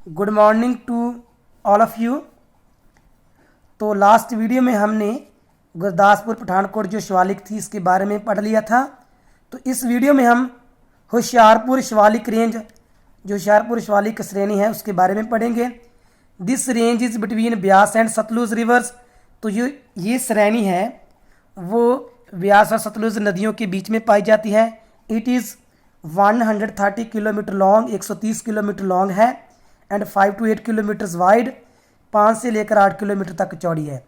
Good morning to all of you. तो last video में हमने गुरदासपुर पठानकोट जो शिवालिक थी इसके बारे में पढ़ लिया था। तो इस वीडियो में हम होशियारपुर शिवालिक रेंज जो होशियारपुर शिवालिक श्रेणी है उसके बारे में पढ़ेंगे। This range is between Beas and Sutlej rivers. तो जो ये श्रेणी है वो ब्यास और सतलुज नदियों के बीच में पाई जाती है। It is 130 kilometre long, 130 kilometre long है एंड 5 to 8 किलोमीटर्स वाइड, 5 से लेकर 8 किलोमीटर तक चौड़ी है।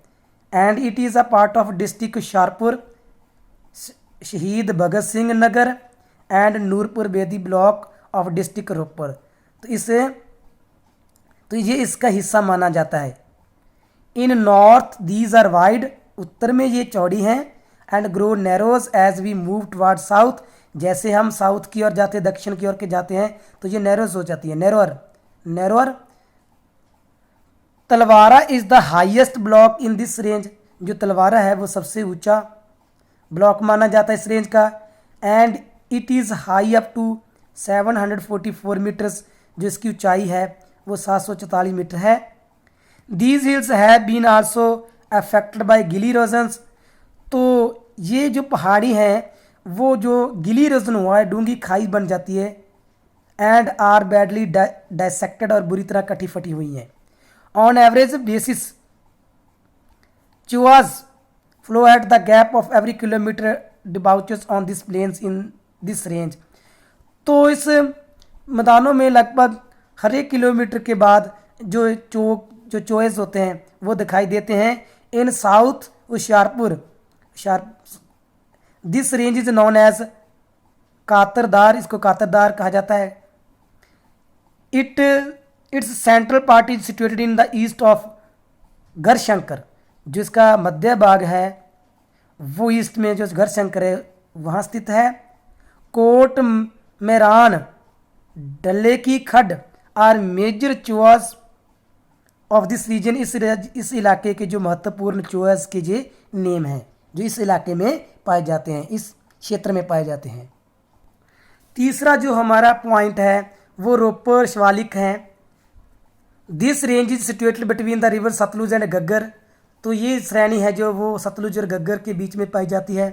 And it is a part of district Hoshiarpur, Shahid Bhagat Singh Nagar and Noorpur Bedi block of district Rohtak. तो ये इसका हिस्सा माना जाता है। In north these are wide, उत्तर में ये चौड़ी हैं, and grow narrows as we move toward south. जैसे हम साउथ की ओर जाते हैं, दक्षिण की ओर के जाते हैं तो ये नैरोज हो जाती है, narrower. Talwara is the highest block in this range. जो तलवारा है वो सबसे ऊंचा ब्लॉक माना जाता है इस रेंज का। And it is high up to 744 metres. जो इसकी ऊंचाई है वो 744 मीटर है। These hills have been also affected by gully erosions. तो ये जो पहाड़ी हैं वो जो गिली इरोजन हुआ है, डूंगी खाई बन जाती है, एंड आर बैडली डायसेक्टेड और बुरी तरह कटी फटी हुई हैं। On average basis chos flow at the gap of every kilometre debouches on this plains in this range. तो इस मैदानों में लगभग हर एक किलोमीटर के बाद जो चोएस होते हैं वो दिखाई देते हैं। In south Hoshiarpur, this range is known as Katardar, इसको कातरदार कहा जाता है। Its central part is situated in the east of Garhshankar. जो इसका मध्य भाग है वो ईस्ट में जो गढ़शंकर है वहाँ स्थित है। कोट मेरान, डल्ले की Khad are major chos of this region. इस इलाके के जो महत्वपूर्ण चोआस के जो नेम हैं जो इस इलाके में पाए जाते हैं, इस क्षेत्र में पाए जाते हैं। तीसरा जो हमारा पॉइंट है वो रोहतक शिवालिक है। This range is situated between the river Sutlej and Ghaggar. तो ये श्रेणी है जो वो सतलुज और घग्गर के बीच में पाई जाती है।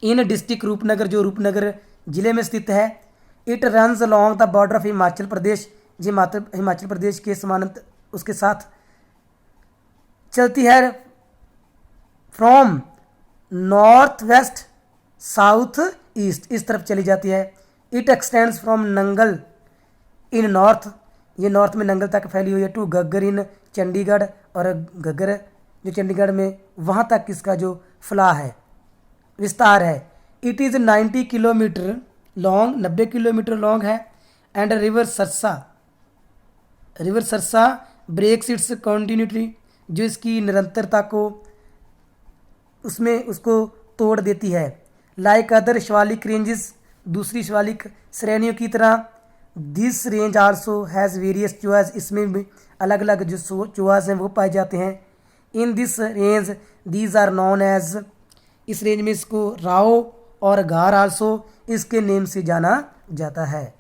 इन डिस्ट्रिक्ट रूपनगर, जो रूपनगर जिले में स्थित है। It runs along the border of Himachal Pradesh. जी हिमाचल प्रदेश के समानांतर उसके साथ चलती है। From north west south east, इस तरफ चली जाती है। It extends from Nangal in north, ये नॉर्थ में नंगल तक फैली हुई है, टू घग्गर इन चंडीगढ़, और घग्गर जो चंडीगढ़ में वहाँ तक इसका जो फैलाव है, विस्तार है। It is 90 kilometre long, 90 kilometre long है। And river Sarsa breaks its continuity, जो इसकी निरंतरता को उसको तोड़ देती है। लाइक अदर शिवालिक रेंजेस, दूसरी शिवालिक श्रेणियों की तरह, this range also has various chos. इसमें भी अलग अलग जो चोआस हैं वो पाए जाते हैं। In this range these are known as, इस रेंज में इसको राओ और गार आल्सो इसके नेम से जाना जाता है।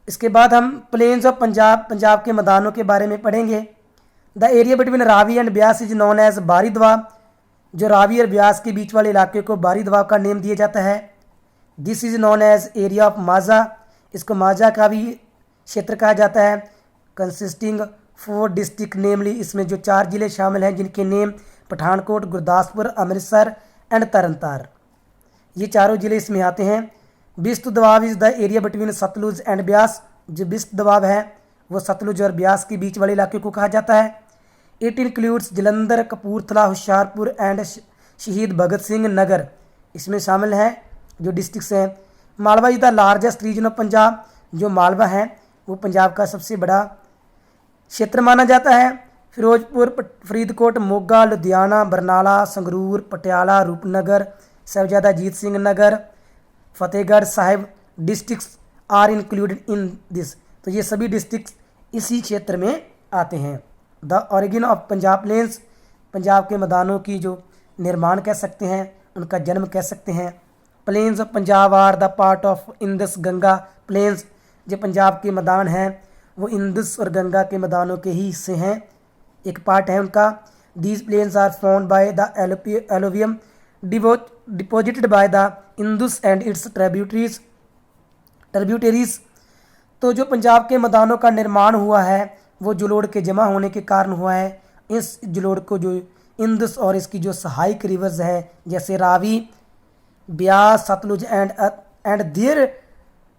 इसके बाद हम प्लेन्स ऑफ पंजाब के मैदानों के बारे में पढ़ेंगे। The area between Ravi and Beas is known as Bari Doab. जो रावी और ब्यास के बीच वाले इलाके को बारी दवा का नेम दिया जाता है। This is known as area of Majha, इसको माझा का भी क्षेत्र कहा जाता है। कंसिस्टिंग 4 डिस्ट्रिक्ट, नेमली इसमें जो 4 जिले शामिल हैं जिनके नेम पठानकोट, गुरदासपुर, अमृतसर एंड तरनतार, ये चारों जिले इसमें आते हैं। Bist Doab is the area between Sutlej and Beas. जो बिस्त दबाव है वो सतलुज और ब्यास के बीच वाले इलाके को कहा जाता है। It includes Jalandhar, Kapurthala, Hoshiarpur and शहीद भगत सिंह नगर, इसमें शामिल हैं जो डिस्ट्रिक्ट्स हैं। Malwa is the largest region of Punjab. जो मालवा है वो पंजाब का सबसे बड़ा क्षेत्र माना जाता है। Firozpur, Faridkot, Moga, Ludhiana, Barnala, Sangrur, Patiala, Rupnagar, Sahibzada Ajit Singh Nagar, Fatehgarh Sahib districts are included in this. तो ये सभी डिस्ट्रिक्ट्स इसी क्षेत्र में आते हैं। The origin of Punjab plains, Punjab के मैदानों की जो निर्माण कह सकते हैं, उनका जन्म कह सकते हैं। Plains of Punjab are the part of Indus Ganga plains. जो पंजाब के मैदान हैं वो इंदुस और गंगा के मैदानों के ही हिस्से हैं, एक पार्ट है उनका। These plains are found by the alluvium deposited by the Indus and its tributaries. तो जो पंजाब के मैदानों का निर्माण हुआ है वो जलोढ़ के जमा होने के कारण हुआ है। इस जलोढ़ को जो इंदुस और इसकी जो सहायक रिवर्स है जैसे Ravi, Beas, Sutlej and their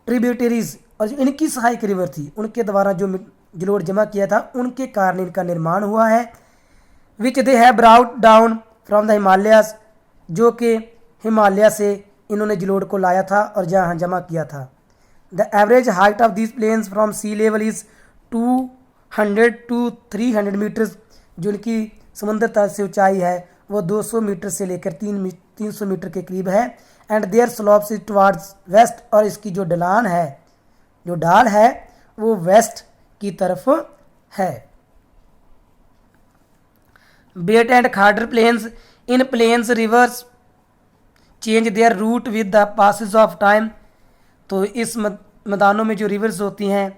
tributaries, और जो इनकी सहायक रिवर थी उनके द्वारा जो जलोढ़ जमा किया था उनके कारण इनका निर्माण हुआ है। Which they have brought down from the Himalayas, जो कि हिमालय से इन्होंने जलोढ़ को लाया था और जहाँ जमा किया था। The average height of these plains from sea level is 200 to 300 metres, जो इनकी समुद्र तल से ऊंचाई है वो 200 मीटर से लेकर 300 मीटर के करीब है। And their slopes is towards west, और इसकी जो ढलान है, जो ढाल है वो वेस्ट की तरफ है। Bet and Khadar plains, in plains rivers change their route with the passage of time. तो इस मैदानों में जो रिवर्स होती हैं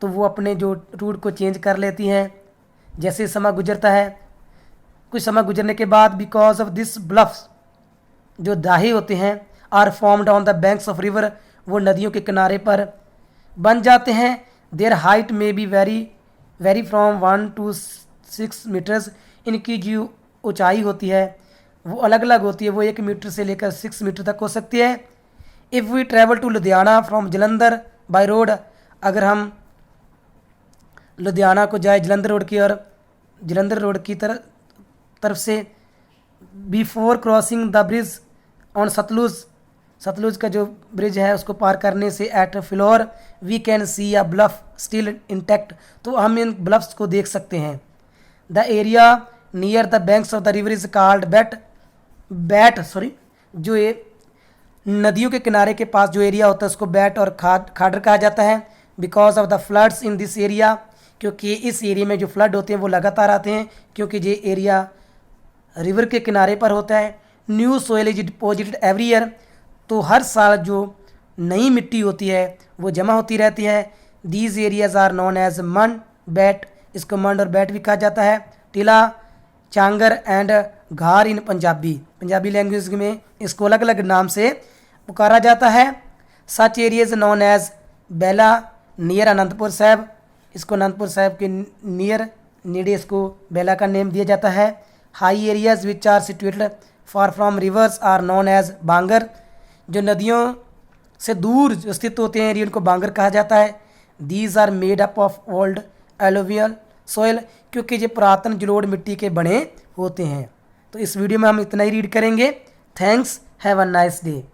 तो वो अपने जो रूट को चेंज कर लेती हैं जैसे समय गुजरता है। कुछ समय गुजरने के बाद बिकॉज ऑफ दिस ब्लफ्स, जो दाहे होते हैं, are formed on the banks of river, वो नदियों के किनारे पर बन जाते हैं। Their height may be vary from 1 to 6 metres, इनकी जो ऊंचाई होती है वो अलग अलग होती है, वो 1 मीटर से लेकर 6 मीटर तक हो सकती है। If we travel to Ludhiana from Jalandhar by road, अगर हम लुधियाना को जाए जलंधर रोड की तरफ से, before crossing the bridge on Sutlej का जो ब्रिज है उसको पार करने से at Phillaur we can see a bluff still intact, तो हम इन ब्लफ्स को देख सकते हैं। The area near the banks of the river is called जो ये नदियों के किनारे के पास जो एरिया होता है उसको बैट और खाडर कहा जाता है। Because of the floods in this area, क्योंकि इस एरिया में जो फ्लड होते हैं वो लगातार आते हैं क्योंकि ये एरिया रिवर के किनारे पर होता है। New soil is deposited every year, तो हर साल जो नई मिट्टी होती है वो जमा होती रहती है। These areas are known as Mand Bet, इसको मंड और बैट भी कहा जाता है। टिला, चांगर एंड घार इन पंजाबी लैंग्वेज में इसको अलग अलग नाम से पुकारा जाता है। सच एरियाज नोन एज बेला नियर अनंतपुर साहब, इसको अनंतपुर साहब के नेड़े इसको बेला का नेम दिया जाता है। High areas which are situated far from rivers are known as Bangar, जो नदियों से दूर जो स्थित होते हैं एरिया उनको बांगर कहा जाता है। These are made up of old alluvial soil, क्योंकि ये पुरातन जलोढ़ मिट्टी के बने होते हैं। तो इस वीडियो में हम इतना ही रीड करेंगे। Thanks, have a nice day.